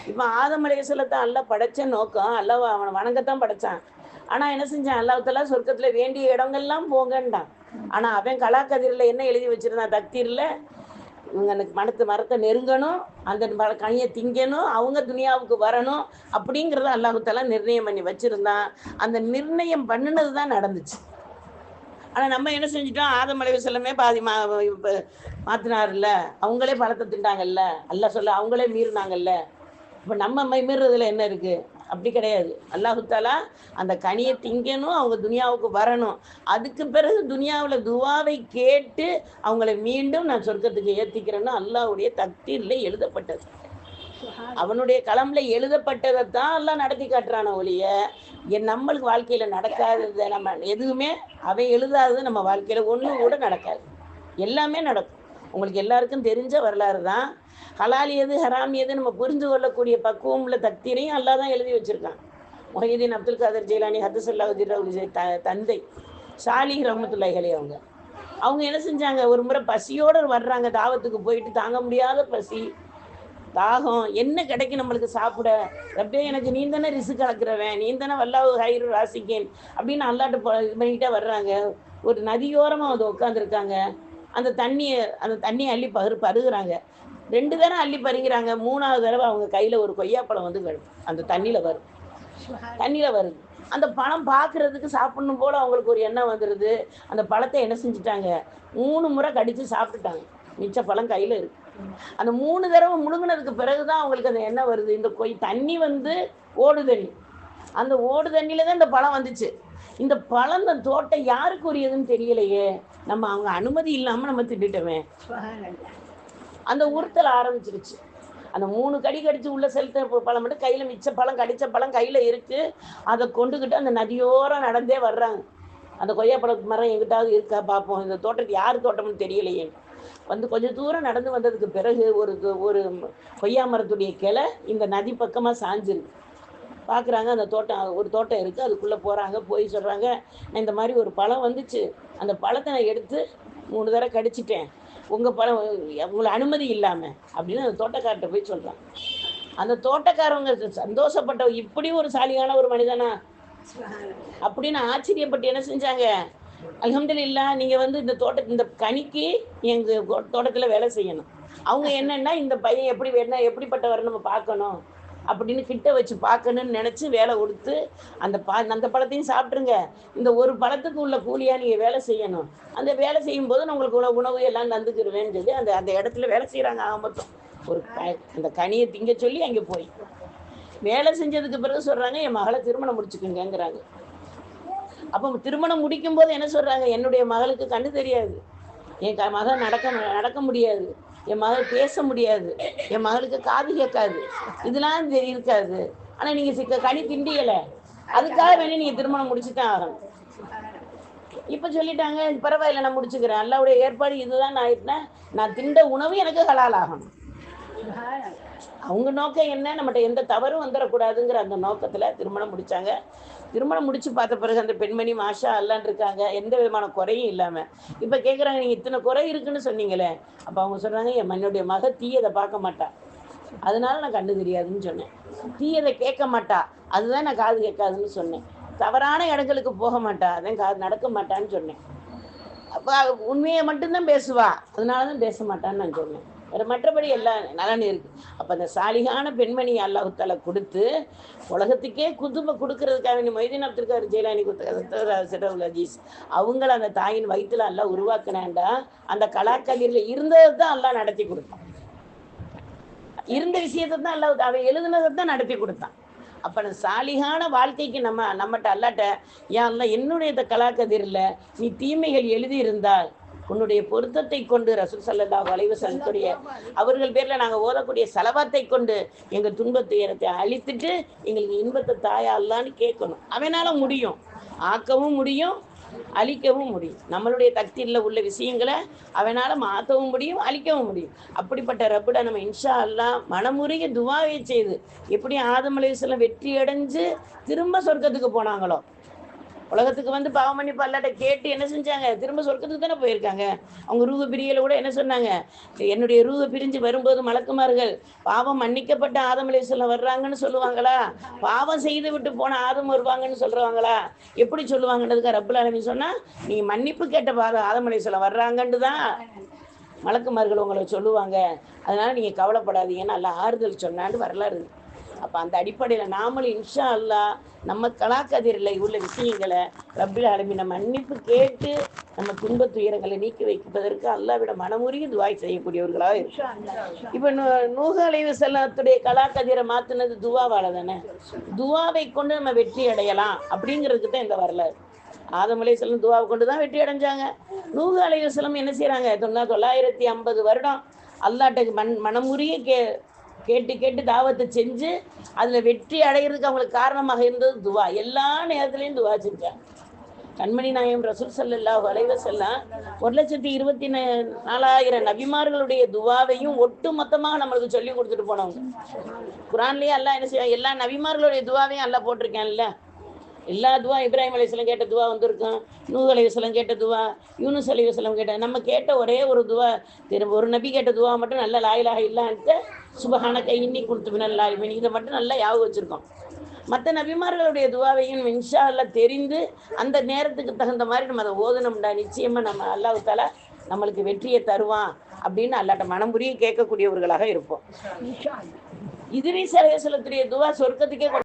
இப்போ ஆதம் அலைஹிஸ்ஸலாத்தை அல்லாஹ் படைச்ச நோக்கம் அல்லாஹ் அவனை வணங்கத்தான் படைச்சான். ஆனா என்ன செஞ்சான், அல்லாஹ் தஆலா சொர்க்கத்துல வேண்டிய இடங்கள்லாம் போங்கன்ட்டான். ஆனா அவன் கலாக்கதிரில் என்ன எழுதி வச்சிருந்தான், தக்தீர்ல இவங்க எனக்கு மரத்தை நெருங்கணும், அந்த கனியை திங்கணும், அவங்க துனியாவுக்கு வரணும் அப்படிங்கிறத அல்லாஹ் தஆலா நிர்ணயம் பண்ணி வச்சிருந்தான். அந்த நிர்ணயம் பண்ணினது தான் நடந்துச்சு. ஆனா நம்ம என்ன செஞ்சிட்டோம், ஆதம் அலைஹிஸ்ஸலாமே பாதி மாத்தினார்ல, அவங்களே பழத்தை திண்டாங்கல்ல, அல்லாஹ் சொல்ல அவங்களே மீறினாங்கல்ல. இப்போ நம்ம மீறுறதுல என்ன இருக்கு? அப்படி கிடையாது. அல்லாஹு தஆலா அந்த கனியை திங்கணும், அவங்க துனியாவுக்கு வரணும். அதுக்கு பிறகு துனியாவில் துவாவை கேட்டு அவங்கள மீண்டும் நான் சொர்க்கத்துக்கு ஏற்றிக்கிறேன்னு அல்லாஹ்வுடைய தக்தீர்ல எழுதப்பட்டது. அவனுடைய களம்ல எழுதப்பட்டதை தான் எல்லாம் நடத்தி காட்டுறான ஒழிய நம்மளுக்கு வாழ்க்கையில நடக்காதது நம்ம எதுவுமே அவன் எழுதாதது நம்ம வாழ்க்கையில ஒன்றும் கூட நடக்காது. எல்லாமே நடக்கும். உங்களுக்கு எல்லாருக்கும் தெரிஞ்ச வரலாறு தான். ஹலால் எது ஹராம் எது நம்ம புரிந்து கொள்ளக்கூடிய பக்குவம் உள்ள தக்தீரையும் அல்லாஹ் தான் எழுதி வச்சிருக்கான். முஹைதீன் அப்துல் காதர் ஜெயிலானி ஹதஸல்லாஹு தந்தை சாலிஹ் ரஹ்மத்துல்லாஹி அலைஹி அவங்க என்ன செஞ்சாங்க, ஒரு முறை பசியோடு வர்றாங்க, தாவத்துக்கு போயிட்டு தாங்க முடியாத பசி தாகம், என்ன கிடைக்கும் நம்மளுக்கு சாப்பிட, ரப்பே எனக்கு நீ தானே ரிஸ்க் கலக்கிறவன், நீ தானே வல்லாஹு ஹைரு ராசிக்கேன் அப்படின்னு அல்லாட்ட இது பண்ணிக்கிட்டே வர்றாங்க. ஒரு நதியோரமாக வந்து உட்காந்துருக்காங்க. அந்த தண்ணியை அள்ளி பருகுறாங்க. 2 தடவை அள்ளி பருகிறாங்க. 3ஆவது தடவை அவங்க கையில் ஒரு கொய்யாப்பழம் வந்து அந்த தண்ணியில் வருது. அந்த பழம் பார்க்குறதுக்கு சாப்பிடணும் போல் அவங்களுக்கு ஒரு எண்ணம் வந்துடுது. அந்த பழத்தை என்ன செஞ்சுட்டாங்க, 3 முறை கடித்து சாப்பிட்டுட்டாங்க. மிச்ச பழம் கையில் இருக்குது. அந்த 3 தடவை முழுங்கினதுக்கு பிறகு தான் அவங்களுக்கு அந்த எண்ணம் வருது, இந்த தண்ணி வந்து ஓடு தண்ணி, அந்த ஓடு தண்ணியில தான் இந்த பழம் வந்துச்சு. இந்த பழம் இந்த தோட்டம் யாருக்கு உரியதுன்னு தெரியலையே, நம்ம அவங்க அனுமதி இல்லாமல் நம்ம திட்டுட்டோமே. அந்த உறுத்தல் ஆரம்பிச்சிருச்சு. அந்த 3 கடி கடிச்சு உள்ள செலுத்த பழம் மட்டும் கையில், மிச்ச பழம் கடிச்ச பழம் கையில் இருக்குது. அதை கொண்டுக்கிட்டு அந்த நதியோரம் நடந்தே வர்றாங்க. அந்த கொய்யாப்பழ மரம் எங்கிட்டாவது இருக்கா பார்ப்போம், இந்த தோட்டத்துக்கு யார் தோட்டம்னு தெரியலையே. வந்து கொஞ்சம் தூரம் நடந்து வந்ததுக்கு பிறகு ஒரு கொய்யா மரத்துடைய கிளை இந்த நதி பக்கமாக சாஞ்சிருக்கு. பார்க்குறாங்க, அந்த ஒரு தோட்டம் இருக்குது. அதுக்குள்ளே போகிறாங்க. போய் சொல்கிறாங்க, நான் இந்த மாதிரி ஒரு பழம் வந்துச்சு, அந்த பழத்தை நான் எடுத்து 3 தடவை கடிச்சிட்டேன், உங்கள் பழம் உங்களை அனுமதி இல்லாமல் அப்படின்னு அந்த தோட்டக்கார்ட்ட போய் சொல்கிறாங்க. அந்த தோட்டக்காரவங்க சந்தோஷப்பட்ட, இப்படி ஒரு சாலியான ஒரு மனிதனா அப்படின்னு ஆச்சரியப்பட்டு என்ன செஞ்சாங்க, அல்ஹம்துலில்லாஹ், நீங்கள் வந்து இந்த கனிக்கு எங்கள் தோட்டத்தில் வேலை செய்யணும். அவங்க என்னென்னா, இந்த பையன் எப்படிப்பட்டவர் நம்ம பார்க்கணும் அப்படின்னு கிட்ட வச்சு பார்க்கணும்னு நினச்சி வேலை கொடுத்து, அந்த பழத்தையும் சாப்பிட்ருங்க, இந்த ஒரு பழத்துக்கு உள்ள கூலியாக நீங்கள் வேலை செய்யணும், அந்த வேலை செய்யும்போது நான் உங்களுக்கு உணவு எல்லாம் தந்துக்கிடுவேன்னு சொல்லி அந்த இடத்துல வேலை செய்கிறாங்க. மொத்தம் அந்த கனியை திங்க சொல்லி அங்கே போய் வேலை செஞ்சதுக்கு பிறகு சொல்கிறாங்க, என் மகளை திருமணம் முடிச்சுக்குங்கிறாங்க. அப்போ திருமணம் முடிக்கும் போது என்ன சொல்கிறாங்க, என்னுடைய மகளுக்கு கண்ணு தெரியாது, என் மகள் நடக்க முடியாது, என் மகள் பேச முடியாது, என் மகளுக்கு காது கேட்காது, இதெல்லாம் இருக்காது. ஆனால் நீங்கள் கனி திண்டியலை, அதுக்காக வேணும் நீங்கள் திருமணம் முடிச்சுதான் ஆகணும். இப்போ சொல்லிட்டாங்க, பரவாயில்லை நான் முடிச்சுக்கிறேன், அல்லாவுடைய ஏற்பாடு இதுதான் ஆயிட்டுனா நான் திண்ட உணவு எனக்கு ஹலால் ஆகணும். அவங்க நோக்கம் என்ன, நம்மகிட்ட எந்த தவறும் வந்துடக்கூடாதுங்கிற அந்த நோக்கத்தில் திருமணம் முடித்தாங்க. திருமணம் முடிச்சு பார்த்த பிறகு அந்த பெண்மணி மாஷா அல்லான்னு இருக்காங்க, எந்த விதமான குறையும் இல்லாமல். இப்போ கேட்குறாங்க, நீங்கள் இத்தனை குறை இருக்குன்னு சொன்னீங்களே. அப்போ அவங்க சொல்கிறாங்க, என்னுடைய மக தீயதை பார்க்க மாட்டா, அதனால நான் கண்டு தெரியாதுன்னு சொன்னேன். தீயதை கேட்க மாட்டா, அதுதான் நான் காது கேட்காதுன்னு சொன்னேன். தவறான இடங்களுக்கு போக மாட்டா, அதான் காது நடக்க மாட்டான்னு சொன்னேன். அப்போ உண்மையை மட்டும்தான் பேசுவா, அதனால தான் பேச மாட்டான்னு நான் சொன்னேன். வேறு மற்றபடி எல்லாம் நலன் இருக்குது. அப்போ அந்த சாலிகான பெண்மணி அல்லாஹ் தஆலா கொடுத்து உலகத்துக்கே குதுபை கொடுக்கறதுக்காக மொய்தீன் அப்துல் காதர் ஜெயிலானி சிரவுல் அஜீஸ் அவங்கள அந்த தாயின் வயிற்றுல அல்லாஹ் உருவாக்குனாண்டா, அந்த கலாக்கதிரில் இருந்ததை தான் அல்லாஹ் நடத்தி கொடுத்தான். இருந்த விஷயத்தை தான் அல்லாஹ் அவன் எழுதுனதை தான் நடத்தி கொடுத்தான். அப்போ அந்த சாலிகான வாழ்க்கைக்கு நம்மகிட்ட அல்லாட்ட, ஏன் அல்லாஹ் என்னுடைய கலாக்கதிரில் நீ தீமைகள் எழுதியிருந்தால் உன்னுடைய பொருத்தத்தை கொண்டு ரசூல் ஸல்லல்லாஹு அலைஹி வஸல்லம் அவர்கள் பேரில் நாங்கள் ஓதக்கூடிய சலவாத்தை கொண்டு எங்கள் துன்பத்தை அழித்துட்டு எங்களுக்கு இன்பத்தை தாயா அல்லான்னு கேட்கணும். அவனால முடியும், ஆக்கவும் முடியும், அழிக்கவும் முடியும். நம்மளுடைய தக்தீரில் உள்ள விஷயங்களை அவனால் மாற்றவும் முடியும், அழிக்கவும் முடியும். அப்படிப்பட்ட ரப்பிட நம்ம இன்ஷா அல்லாஹ் மனமுருகி துவாவை செய்து, எப்படி ஆதம் அலைஹிஸ்ஸலாம் வெற்றி அடைஞ்சு திரும்ப சொர்க்கத்துக்கு போனாங்களோ, உலகத்துக்கு வந்து பாவ மன்னிப்பு அல்லாட்ட கேட்டு என்ன செஞ்சாங்க? திரும்ப சொர்க்கத்துக்கு தானே போயிருக்காங்க. அவங்க ரூஹ பிரியல கூட என்ன சொன்னாங்க? என்னுடைய ரூஹ பிரிஞ்சு வரும்போது மலக்குமார்கள் பாவம் மன்னிக்கப்பட்ட ஆதம் அலைஹிஸ்ஸலாம் வர்றாங்கன்னு சொல்லுவாங்களா? பாவம் செய்து விட்டு போன ஆதம் வருவாங்கன்னு சொல்றாங்களா? எப்படி சொல்லுவாங்கன்றதுக்கு ரப்புல் ஆலமீன் சொன்னா, நீங்க மன்னிப்பு கேட்ட ஆதம் அலைஹிஸ்ஸலாம் வர்றாங்கன்னு தான் மலக்குமார்கள் உங்களை சொல்லுவாங்க. அதனால நீங்க கவலைப்படாதீங்கன்னு அல்லாஹ் ஆறுதல் சொன்னான்னு வரலாறு. அப்ப அந்த அடிப்படையில் நாமளும் இன்ஷா அல்லாஹ் நம்ம கலாக்கதிரில் உள்ள விஷயங்களை ரப்பில் ஆலமீன் நம்ம மன்னிப்பு கேட்டு நம்ம துன்ப துயரங்களை நீக்கி வைப்பதற்கு அல்லாஹ்விட மனமுருகி துவாய் செய்யக்கூடியவர்களாக இருக்கும். இப்போ நூஹ் அலைஹிஸ்ஸலாத்துடைய கலாக்கதிரை மாற்றினது துவாவால தானே. துவாவை கொண்டு நம்ம வெற்றி அடையலாம் அப்படிங்கிறதுக்கு தான் இந்த வரலாறு. ஆதம் அலைஹிஸ்ஸலாம் துவாவை கொண்டு தான் வெற்றி அடைஞ்சாங்க. நூஹ் அலைஹிஸ்ஸலாம் என்ன செய்கிறாங்க? 950 வருடம் அல்லாஹ்ட்ட மனமுருகி கேட்டு கேட்டு தாவத்தை செஞ்சு அதில் வெற்றி அடைகிறதுக்கு அவங்களுக்கு காரணமாக இருந்தது துவா. எல்லா நேரத்துலையும் துவா செஞ்சாங்க. கண்மணி நாயகம் ரசூல் ஸல்லல்லாஹு அலைஹி வஸல்லம் 1,24,000 நபிமார்களுடைய துவாவையும் ஒட்டு மொத்தமாக நம்மளுக்கு சொல்லி கொடுத்துட்டு போனவங்க. குரான்லேயே அல்லாஹ் என்ன செய்வாங்க? எல்லா நபிமார்களுடைய துவாவையும் அல்லாஹ் போட்டிருக்கேன்ல. எல்லா துவா இப்ராஹிம் அலைஹிஸ்ஸலாம் கேட்ட துவா வந்திருக்கும், நூஹ் அலைஹிஸ்ஸலாம் கேட்ட துவா, யூனுஸ் அலைஹிஸ்ஸலாம் கேட்ட, நம்ம கேட்ட ஒரே ஒரு துவா, ஒரு நபி கேட்ட துவா மட்டும் நல்ல லா இலாஹ இல்லன்ட்டு சுபஹானக இன்னி குன்து மினல் லாலிமீன், இதை மட்டும் நல்லா ஞாபகம் வச்சுருக்கோம். மற்ற நபிமார்களுடைய துவாவையும் இன்ஷா அல்லாஹ் தெரிந்து அந்த நேரத்துக்கு தகுந்த மாதிரி நம்ம அதை ஓதுனோம்டா நிச்சயமாக நம்ம அல்லாஹ் தஆலா நம்மளுக்கு வெற்றியை தருவான் அப்படின்னு அல்லாஹ்ட்ட மனமுருகி கேட்கக்கூடியவர்களாக இருப்போம். இத்ரீஸ் அலைஹிஸ்ஸலாத்துடைய துவா சொர்க்கத்துக்கே